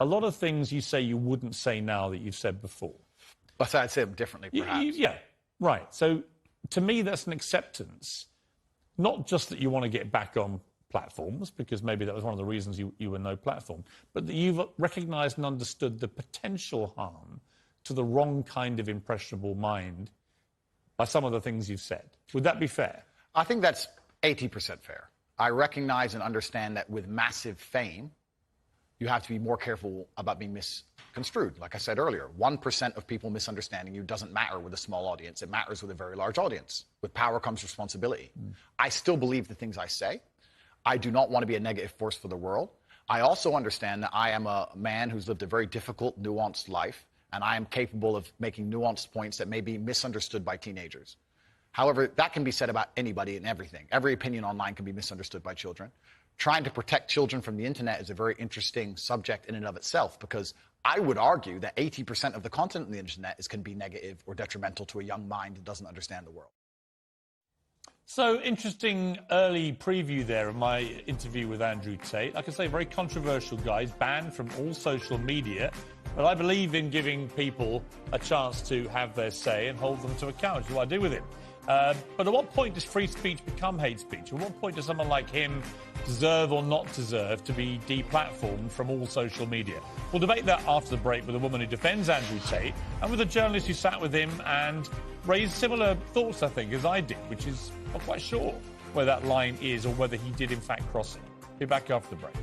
a lot of things you say you wouldn't say now that you've said before. But I'd say them differently, perhaps. Yeah, right. So to me, that's an acceptance, not just that you want to get back on platforms, because maybe that was one of the reasons you were no platform, but that you've recognised and understood the potential harm to the wrong kind of impressionable mind by some of the things you've said. Would that be fair? I think that's 80% fair. I recognize and understand that with massive fame, you have to be more careful about being misconstrued. Like I said earlier, 1% of people misunderstanding you doesn't matter with a small audience. It matters with a very large audience. With power comes responsibility. I still believe the things I say. I do not want to be a negative force for the world. I also understand that I am a man who's lived a very difficult, nuanced life, and I am capable of making nuanced points that may be misunderstood by teenagers. However, that can be said about anybody and everything. Every opinion online can be misunderstood by children. Trying to protect children from the internet is a very interesting subject in and of itself, because I would argue that 80% of the content on the internet can be negative or detrimental to a young mind that doesn't understand the world. So, interesting early preview there of my interview with Andrew Tate. Like I say, very controversial guy. He's banned from all social media. But I believe in giving people a chance to have their say and hold them to account, which is what I do with him. But at what point does free speech become hate speech? At what point does someone like him deserve or not deserve to be deplatformed from all social media? We'll debate that after the break with a woman who defends Andrew Tate and with a journalist who sat with him and raised similar thoughts, I think, as I did, which is not quite sure where that line is or whether he did in fact cross it. Be back after the break.